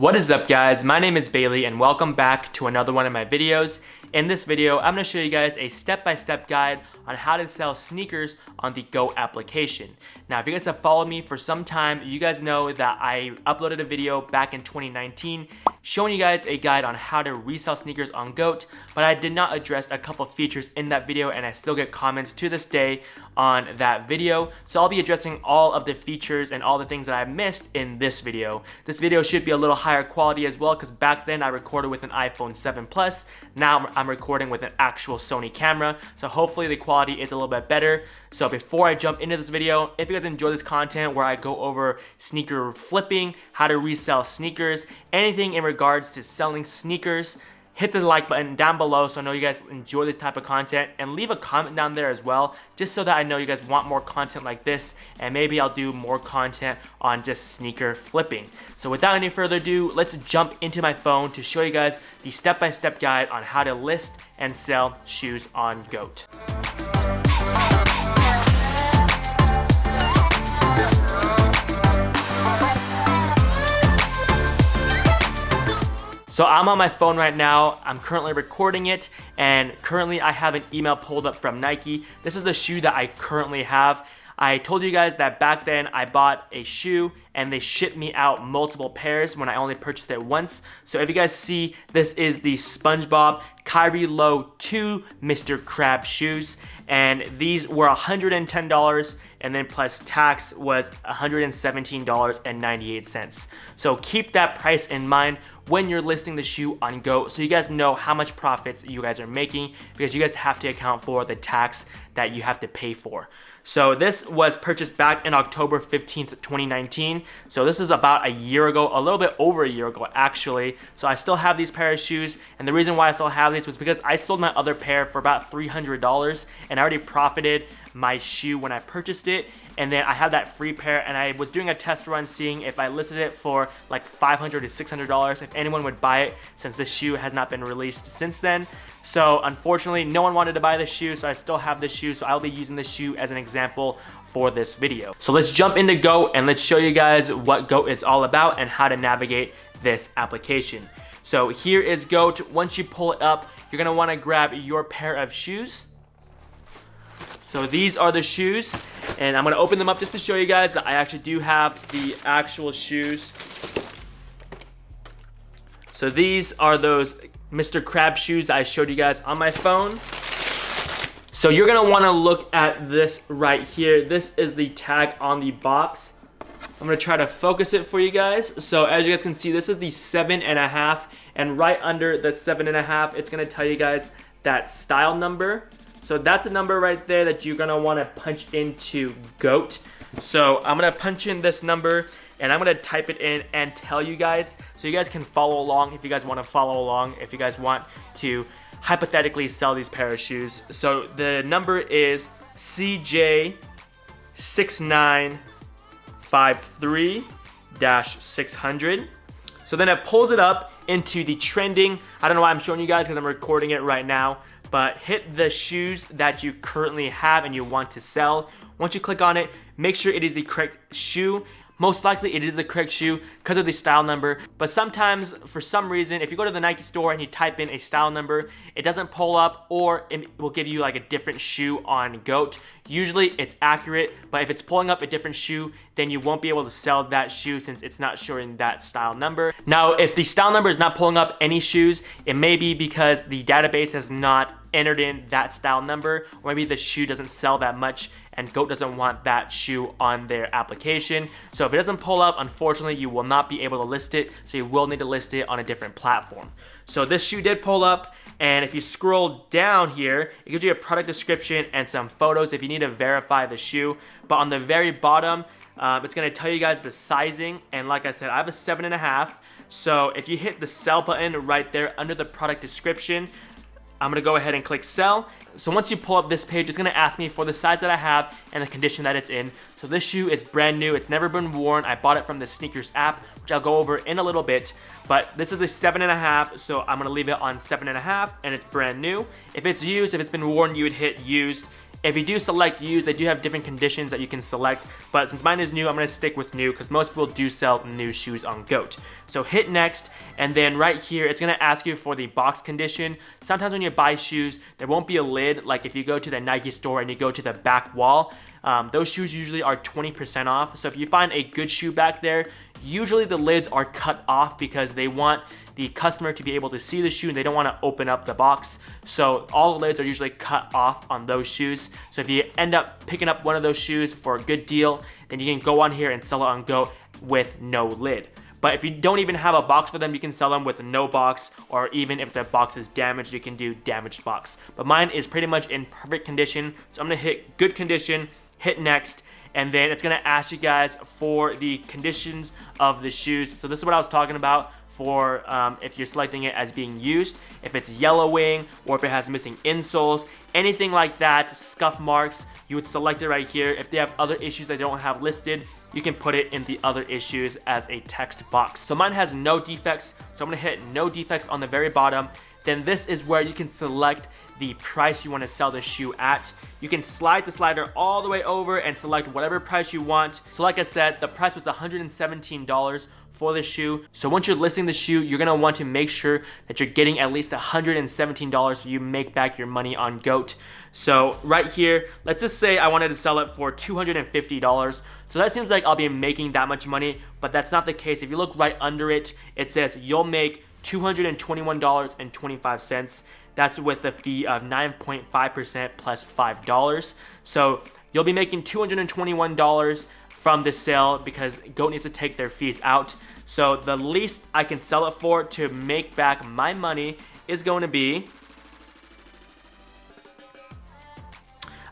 What is up guys, my name is Bailey and welcome back to another one of my videos. In this video, I'm going to show you guys a step-by-step guide on how to sell sneakers on the GOAT application. Now if you guys have followed me for some time, you guys know that I uploaded a video back in 2019 showing you guys a guide on how to resell sneakers on GOAT, but I did not address a couple features in that video and I still get comments to this day on that video. So I'll be addressing all of the features and all the things that I missed in this video. This video should be a little higher quality as well because back then I recorded with an iPhone 7 Plus. Now I'm recording with an actual Sony camera, so hopefully the quality is a little bit better. So before I jump into this video, if you guys enjoy this content where I go over sneaker flipping, how to resell sneakers, anything in regards to selling sneakers, hit the like button down below so I know you guys enjoy this type of content, and leave a comment down there as well just so that I know you guys want more content like this, and maybe I'll do more content on just sneaker flipping. So without any further ado, let's jump into my phone to show you guys the step-by-step guide on how to list and sell shoes on GOAT. So I'm on my phone right now, I'm currently recording it, and currently I have an email pulled up from Nike. This is the shoe that I currently have. I told you guys that back then I bought a shoe and they shipped me out multiple pairs when I only purchased it once. So if you guys see, this is the SpongeBob Kyrie Low 2 Mr. Krabs shoes, and these were $110 and then plus tax was $117.98. So keep that price in mind when you're listing the shoe on GOAT so you guys know how much profits you guys are making, because you guys have to account for the tax that you have to pay for. So this was purchased back in October 15th, 2019. So this is about a year ago, a little bit over a year ago actually. So I still have these pair of shoes, and the reason why I still have these was because I sold my other pair for about $300 and I already profited my shoe when I purchased it, and then I had that free pair and I was doing a test run seeing if I listed it for like $500 to $600 if anyone would buy it, since this shoe has not been released since then. So unfortunately no one wanted to buy this shoe, so I still have this shoe, so I'll be using this shoe as an example for this video. So let's jump into GOAT and let's show you guys what GOAT is all about and how to navigate this application. So here is GOAT. Once you pull it up, you're gonna wanna grab your pair of shoes. So these are the shoes, and I'm gonna open them up just to show you guys that I actually do have the actual shoes. So these are those Mr. Krabs shoes that I showed you guys on my phone. So you're gonna wanna look at this right here. This is the tag on the box. I'm gonna try to focus it for you guys. So as you guys can see, this is the 7.5, and right under the 7.5, it's gonna tell you guys that style number. So that's a number right there that you're gonna wanna punch into GOAT. So I'm gonna punch in this number and I'm gonna type it in and tell you guys, so you guys can follow along if you guys wanna follow along, if you guys want to hypothetically sell these pair of shoes. So the number is CJ6953-600. So then it pulls it up into the trending. I don't know why I'm showing you guys because I'm recording it right now, but hit the shoes that you currently have and you want to sell. Once you click on it, make sure it is the correct shoe. Most likely it is the correct shoe because of the style number, but sometimes for some reason, if you go to the Nike store and you type in a style number, it doesn't pull up, or it will give you like a different shoe on GOAT. Usually it's accurate, but if it's pulling up a different shoe, then you won't be able to sell that shoe since it's not showing that style number. Now, if the style number is not pulling up any shoes, it may be because the database has not entered in that style number, or maybe the shoe doesn't sell that much and GOAT doesn't want that shoe on their application. So if it doesn't pull up, unfortunately you will not be able to list it, so you will need to list it on a different platform. So this shoe did pull up, and if you scroll down here, it gives you a product description and some photos if you need to verify the shoe. But on the very bottom, it's gonna tell you guys the sizing, and like I said, I have a 7.5. So if you hit the sell button right there under the product description, I'm gonna go ahead and click sell. So once you pull up this page, it's gonna ask me for the size that I have and the condition that it's in. So this shoe is brand new, it's never been worn. I bought it from the sneakers app, which I'll go over in a little bit, but this is the 7.5, so I'm gonna leave it on 7.5, and it's brand new. If it's used, if it's been worn, you would hit used. If you do select used, they do have different conditions that you can select, but since mine is new, I'm gonna stick with new because most people do sell new shoes on GOAT. So hit next, and then right here, it's gonna ask you for the box condition. Sometimes when you buy shoes, there won't be a lid, like if you go to the Nike store and you go to the back wall, those shoes usually are 20% off. So if you find a good shoe back there, usually the lids are cut off because they want the customer to be able to see the shoe and they don't want to open up the box. So all the lids are usually cut off on those shoes. So if you end up picking up one of those shoes for a good deal, then you can go on here and sell it on GOAT with no lid. But if you don't even have a box for them, you can sell them with no box, or even if the box is damaged, you can do damaged box. But mine is pretty much in perfect condition. So I'm gonna hit good condition, hit next, and then it's gonna ask you guys for the conditions of the shoes. So this is what I was talking about for if you're selecting it as being used, if it's yellowing or if it has missing insoles, anything like that, scuff marks, you would select it right here. If they have other issues they don't have listed, you can put it in the other issues as a text box. So mine has no defects, so I'm gonna hit no defects on the very bottom. Then this is where you can select the price you want to sell the shoe at. You can slide the slider all the way over and select whatever price you want. So like I said, the price was $117 for the shoe. So once you're listing the shoe, you're gonna want to make sure that you're getting at least $117 so you make back your money on GOAT. So right here, let's just say I wanted to sell it for $250. So that seems like I'll be making that much money, but that's not the case. If you look right under it, it says you'll make $221.25. That's with a fee of 9.5% plus $5. So you'll be making $221 from this sale because GOAT needs to take their fees out. So the least I can sell it for to make back my money is going to be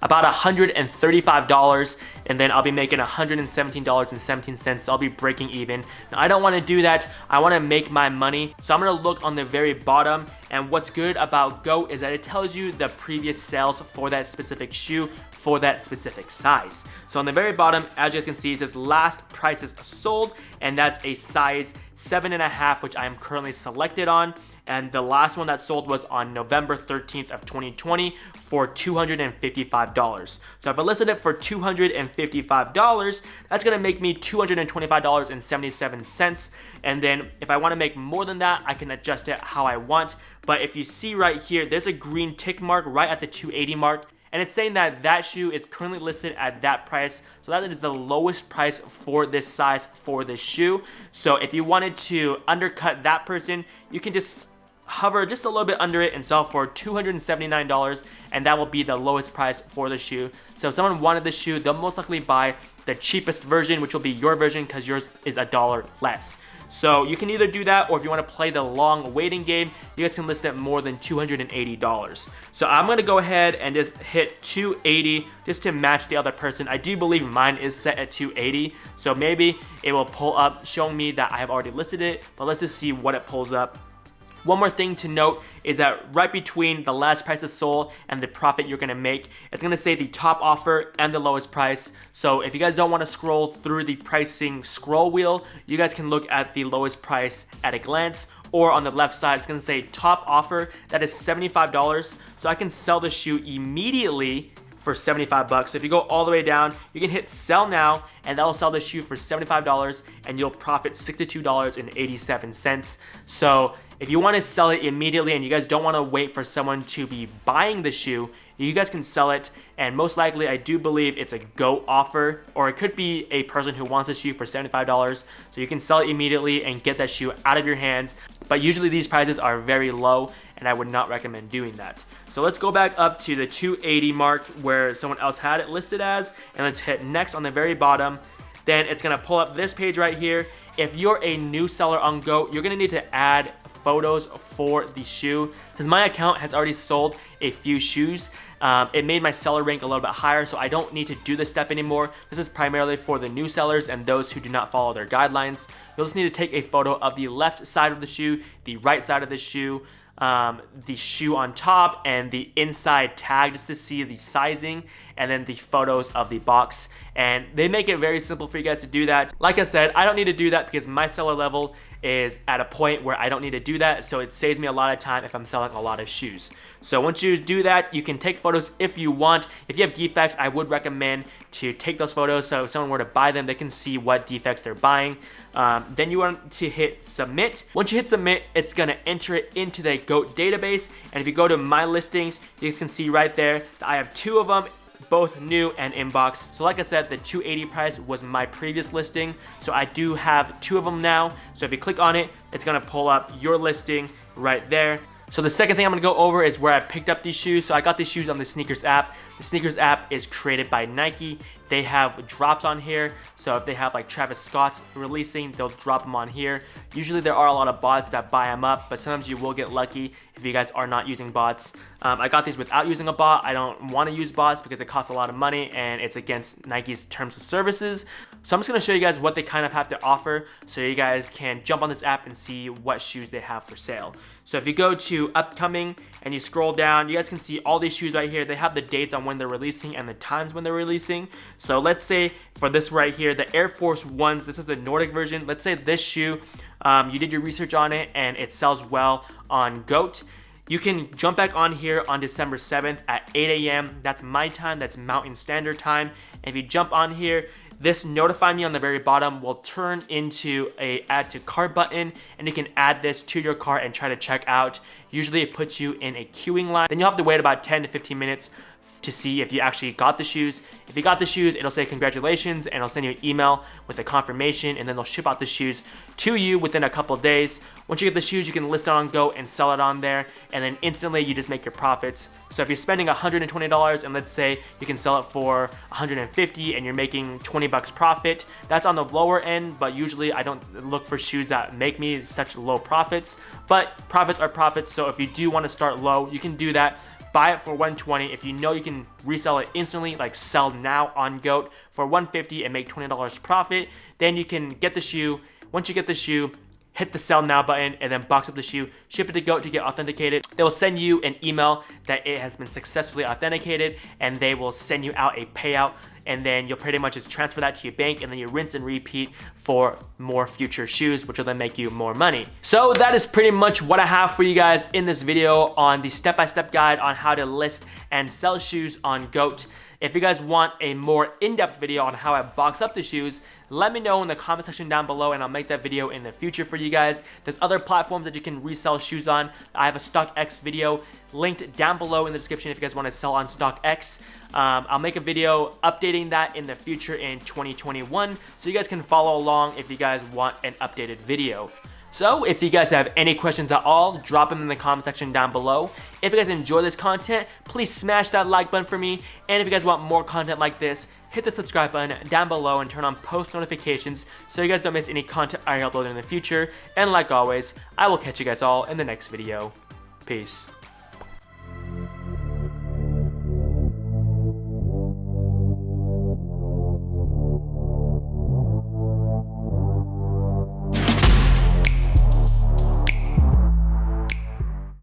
about $135, and then I'll be making $117.17. So I'll be breaking even. Now I don't want to do that. I want to make my money. So I'm gonna look on the very bottom, and what's good about GOAT is that it tells you the previous sales for that specific shoe for that specific size. So on the very bottom, as you guys can see, it says last prices sold, and that's a size 7.5, which I am currently selected on. And the last one that sold was on November 13th of 2020 for $255. So if I listed it for $255, that's gonna make me $225.77. And then if I wanna make more than that, I can adjust it how I want. But if you see right here, there's a green tick mark right at the 280 mark. And it's saying that that shoe is currently listed at that price. So that is the lowest price for this size for this shoe. So if you wanted to undercut that person, you can just hover just a little bit under it and sell for $279, and that will be the lowest price for the shoe. So if someone wanted the shoe, they'll most likely buy the cheapest version, which will be your version because yours is $1 less. So you can either do that, or if you want to play the long waiting game, you guys can list it more than $280. So I'm going to go ahead and just hit 280 just to match the other person. I do believe mine is set at 280, so maybe it will pull up showing me that I have already listed it, but let's just see what it pulls up. One more thing to note is that right between the last prices sold and the profit you're gonna make, it's gonna say the top offer and the lowest price. So if you guys don't wanna scroll through the pricing scroll wheel, you guys can look at the lowest price at a glance, or on the left side, it's gonna say top offer, that is $75. So I can sell the shoe immediately for 75 bucks. So if you go all the way down, you can hit sell now, and that'll sell the shoe for $75, and you'll profit $62.87. So if you want to sell it immediately and you guys don't want to wait for someone to be buying the shoe, you guys can sell it, and most likely I do believe it's a GOAT offer, or it could be a person who wants the shoe for $75. So you can sell it immediately and get that shoe out of your hands. But usually these prices are very low, and I would not recommend doing that. So let's go back up to the 280 mark where someone else had it listed as, and let's hit next on the very bottom. Then it's gonna pull up this page right here. If you're a new seller on GOAT, you're gonna need to add photos for the shoe. Since my account has already sold a few shoes, it made my seller rank a little bit higher, so I don't need to do this step anymore. This is primarily for the new sellers and those who do not follow their guidelines. You'll just need to take a photo of the left side of the shoe, the right side of the shoe on top, and the inside tag just to see the sizing, and then the photos of the box. And they make it very simple for you guys to do that. Like I said, I don't need to do that because my seller level is at a point where I don't need to do that, so it saves me a lot of time if I'm selling a lot of shoes. So once you do that, you can take photos if you want. If you have defects, I would recommend to take those photos, so if someone were to buy them, they can see what defects they're buying. Then you want to hit submit. Once you hit submit, it's gonna enter it into the GOAT database, and if you go to my listings, you guys can see right there that I have 2 of them, both new and inbox. So like I said, the $280 price was my previous listing, so I do have 2 of them now. So if you click on it, it's gonna pull up your listing right there. So the second thing I'm gonna go over is where I picked up these shoes. So I got these shoes on the SneakX app. The SneakX app is created by Nike. They have drops on here, so if they have like Travis Scott releasing, they'll drop them on here. Usually there are a lot of bots that buy them up, but sometimes you will get lucky if you guys are not using bots. I got these without using a bot. I don't want to use bots because it costs a lot of money and it's against Nike's terms of services. So I'm just gonna show you guys what they kind of have to offer so you guys can jump on this app and see what shoes they have for sale. So if you go to upcoming and you scroll down, you guys can see all these shoes right here. They have the dates on when they're releasing and the times when they're releasing. So let's say for this right here, the Air Force Ones, this is the Nordic version. Let's say this shoe, you did your research on it and it sells well on GOAT. You can jump back on here on December 7th at 8 a.m. That's my time, that's Mountain Standard Time. And if you jump on here, this notify me on the very bottom will turn into a add to cart button, and you can add this to your cart and try to check out. Usually it puts you in a queuing line. Then you'll have to wait about 10 to 15 minutes to see if you actually got the shoes. If you got the shoes, it'll say congratulations and it'll send you an email with a confirmation, and then they'll ship out the shoes to you within a couple days. Once you get the shoes, you can list it on GOAT and sell it on there, and then instantly you just make your profits. So if you're spending $120 and let's say you can sell it for $150 and you're making 20 bucks profit, that's on the lower end, but usually I don't look for shoes that make me such low profits, but profits are profits. So if you do want to start low, you can do that. Buy it for $120. If you know you can resell it instantly, like sell now on GOAT for $150 and make $20 profit, then you can get the shoe. Once you get the shoe, hit the sell now button and then box up the shoe, ship it to GOAT to get authenticated. They will send you an email that it has been successfully authenticated, and they will send you out a payout, and then you'll pretty much just transfer that to your bank, and then you rinse and repeat for more future shoes, which will then make you more money. So that is pretty much what I have for you guys in this video on the step-by-step guide on how to list and sell shoes on GOAT. If you guys want a more in-depth video on how I box up the shoes, let me know in the comment section down below and I'll make that video in the future for you guys. There's other platforms that you can resell shoes on. I have a StockX video linked down below in the description if you guys want to sell on StockX. I'll make a video updating that in the future in 2021, so you guys can follow along if you guys want an updated video. So if you guys have any questions at all, drop them in the comment section down below. If you guys enjoy this content, please smash that like button for me. And if you guys want more content like this, hit the subscribe button down below and turn on post notifications so you guys don't miss any content I upload in the future. And like always, I will catch you guys all in the next video. Peace.